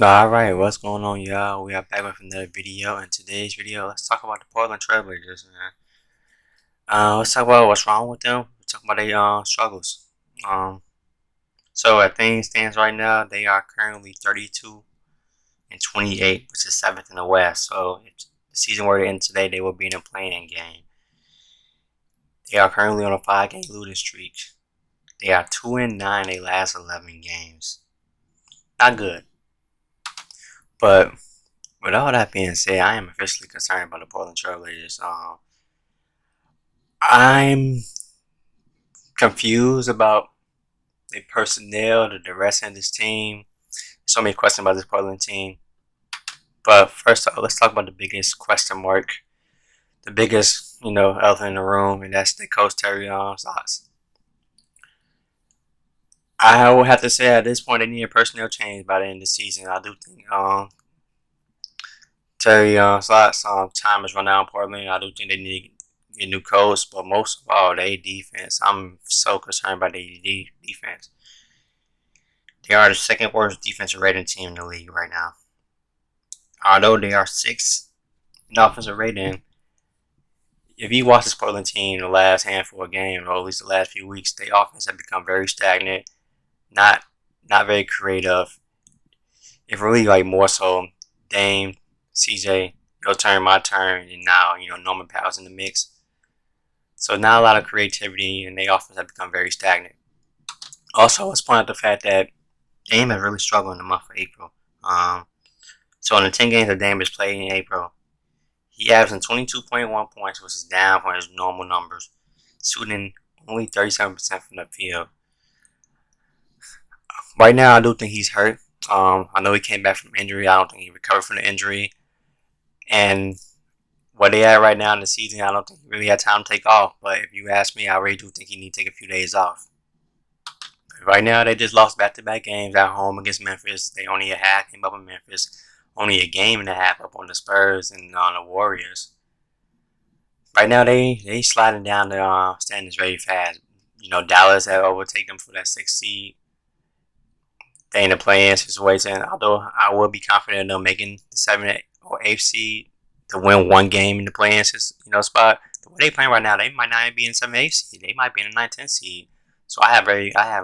Alright, what's going on, y'all? We are back with another video. In today's video, let's talk about the Portland Trailblazers, man. Let's talk about what's wrong with them. Let's talk about their struggles. Um, so as things stands right now, they are currently 32 and 28, which is seventh in the West. So if the season were to end today, they will be in a play-in game. They are currently on a 5-game losing streak. They are 2-9 in their last 11 games. Not good, but with all that being said, I am officially concerned about the Portland Trailblazers. I'm confused about the personnel, the direction of this team. So many questions about this Portland team. But first off, let's talk about the biggest question mark, the biggest, elephant in the room, and that's the coach Terry Stotts. I will have to say at this point they need a personnel change by the end of the season. I do think Terry Stotts' time is running out in Portland. I do think they need to get a new coach, but most of all, they defense. I'm so concerned about the defense. They are the second worst defensive rating team in the league right now. Although they are sixth in offensive rating, if you watch this Portland team the last handful of games, or at least the last few weeks, their offense have become very stagnant, not not very creative. It really like more so Dame, CJ, your turn, my turn, and now Norman Powell's in the mix. So not a lot of creativity, and their offense have become very stagnant. Also, let's point out the fact that Dame has really struggled in the month of April. So in the 10 games that Dame has played in April, he averaged 22.1 points, which is down from his normal numbers, shooting only 37% from the field. Right now, I do think he's hurt. I know he came back from injury. I don't think he recovered from the injury. And where they at right now in the season, I don't think he really had time to take off. But if you ask me, I really do think he need to take a few days off. Right now, they just lost back-to-back games at home against Memphis. They only a half game up in Memphis, only a game and a half up on the Spurs and on the Warriors. Right now, they sliding down the standings very fast. Dallas have overtaken them for that 6th seed. They in the play-in situation. Although I will be confident in them making the 7th or 8th seed to win one game in the play-in spot. The way they playing right now, they might not even be in 7th, 8th seed. They might be in the 9th, 10th seed. So I have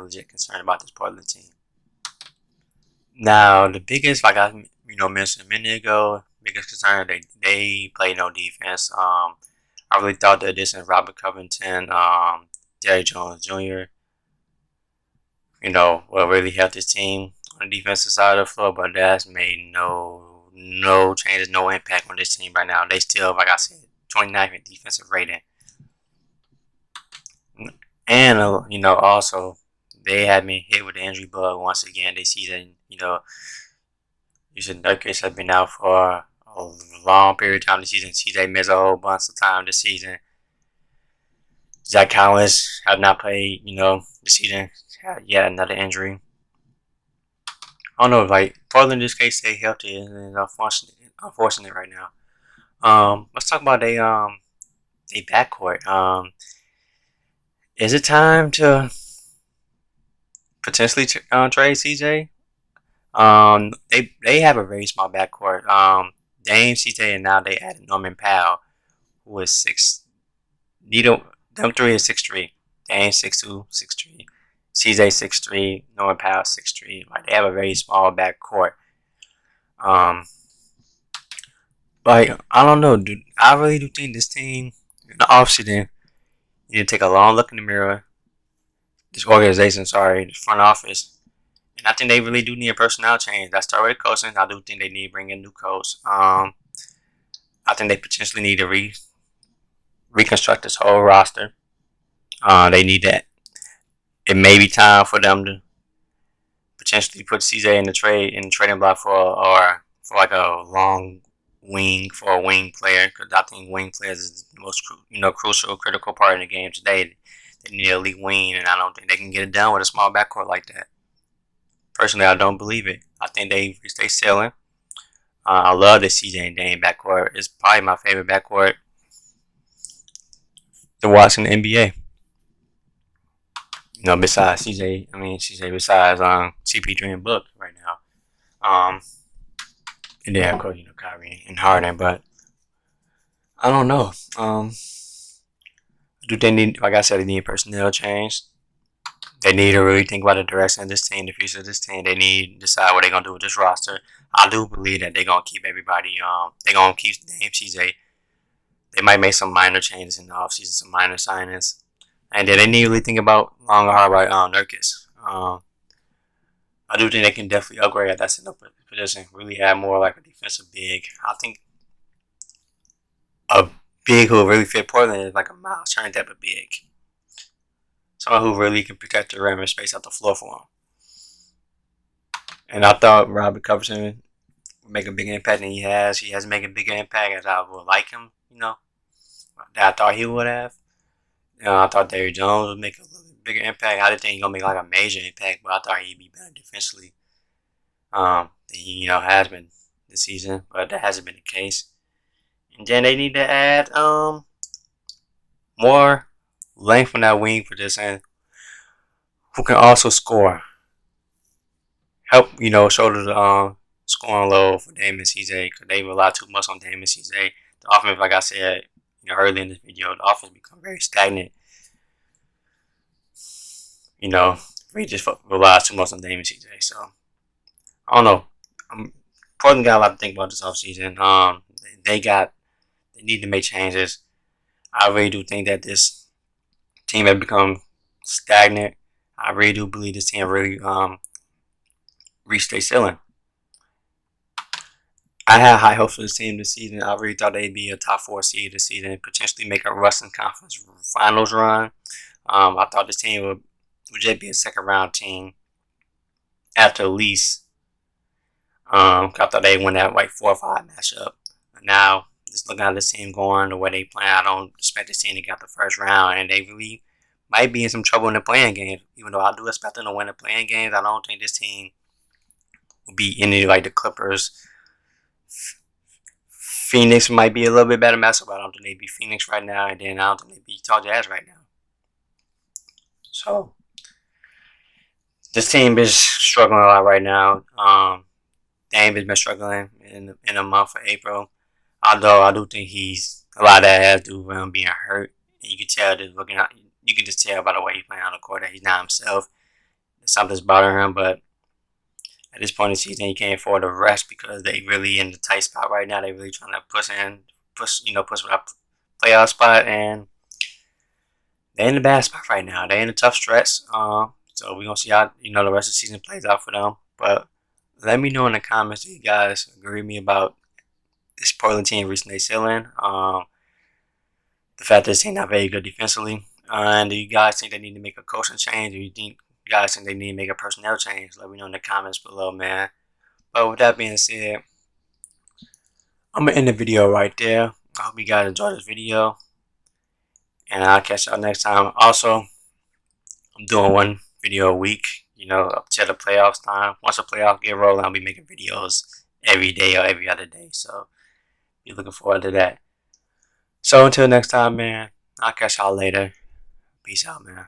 legit concern about this Portland team. Now the biggest, like I mentioned a minute ago, biggest concern they play no defense. I really thought the addition of Robert Covington, Derrick Jones Jr. Will really help this team on the defensive side of the floor, but that's made no changes, no impact on this team right now. They still, like I said, 29th in defensive rating. And also they had me hit with the injury bug once again this season. Nurkic has been out for a long period of time this season. CJ missed a whole bunch of time this season. Zach Collins have not played, this season. Had yet another injury. I don't know, like Portland just can't stay healthy, and unfortunate right now. Let's talk about they backcourt. Is it time to potentially trade CJ? They have a very small backcourt. Dame, CJ, and now they added Norman Powell, who is six. Neither them three is 6'3". Dame 6'2", 6'3". CJ 6'3", Norman Powell 6'3". Like they have a very small backcourt. Like I don't know, dude. I really do think this team in the offseason you need to take a long look in the mirror. This organization, sorry, the front office. And I think they really do need a personnel change. That start with coaching. I do think they need to bring in a new coach. I think they potentially need to reconstruct this whole roster. They need that. It may be time for them to potentially put CJ in the trading block for like a long wing for a wing player, because I think wing players is the most crucial critical part in the game today. They need a elite wing, and I don't think they can get it done with a small backcourt like that. Personally, I don't believe it. I think they reached their ceiling. I love the CJ and Dame backcourt. It's probably my favorite backcourt to watch in the NBA. Besides CJ, besides CP3 and Book right now. And then of course, Kyrie and Harden, but I don't know. Do they need, like I said, they need personnel change. They need to really think about the direction of this team, the future of this team. They need to decide what they're gonna do with this roster. I do believe that they're gonna keep everybody. They're gonna keep Dame, CJ. They might make some minor changes in the offseason, some minor signings, and then they need to really think about long and hard by Nurkic. I do think they can definitely upgrade at that center position. Really add more like a defensive big. I think a big who really fit Portland is like a Miles Turner type of big. Someone who really can protect the rim and space out the floor for him. And I thought Robert Covington would make a bigger impact than he has. He has made a bigger impact as I would like him, that I thought he would have. I thought Derrick Jones would make a little bit bigger impact. I didn't think he was going to make like a major impact, but I thought he'd be better defensively than he, has been this season. But that hasn't been the case. And then they need to add more length on that wing position who can also score. Help, shoulder the scoring load for Dame and CJ because they rely too much on Dame and CJ. The offense, like I said, early in this video, the offense become very stagnant. We just rely too much on Dame and CJ. So I don't know. Portland got a lot to think about this offseason. They need to make changes. I really do think that this team has become stagnant. I really do believe this team really reached their ceiling. I had high hopes for this team this season. I really thought they'd be a top 4 seed this season and potentially make a Western Conference Finals run. I thought this team would just be a second round team after least. I thought they'd win that like 4 or 5 matchup. Now, just looking at this team going the way they play, I don't expect this team to get the first round, and they really might be in some trouble in the playing game. Even though I do expect them to win the playing games, I don't think this team will be any like the Clippers. Phoenix might be a little bit better matchup, but I don't think they beat Phoenix right now, and then I don't think they beat Utah Jazz right now. So this team is struggling a lot right now. Dame has been struggling in a month of April. Although I do think a lot of that has to do with him being hurt. And you can tell you can just tell by the way he's playing on the court that he's not himself. Something's bothering him, but at this point in the season, he can't afford to rest because they really in the tight spot right now. They really trying to push for that playoff spot, and they're in the bad spot right now. They're in a tough stretch. So we're gonna see how the rest of the season plays out for them. But let me know in the comments if you guys agree with me about this Portland team reaching their ceiling. The fact that this team not very good defensively. And do you guys think they need to make a coaching change? Or you guys think they need to make a personnel change? Let me know in the comments below, man. But with that being said, I'm going to end the video right there. I hope you guys enjoyed this video. And I'll catch y'all next time. Also, I'm doing one video a week, up to the playoffs time. Once the playoffs get rolling, I'll be making videos every day or every other day. So, be looking forward to that. So, until next time, man, I'll catch y'all later. Peace out, man.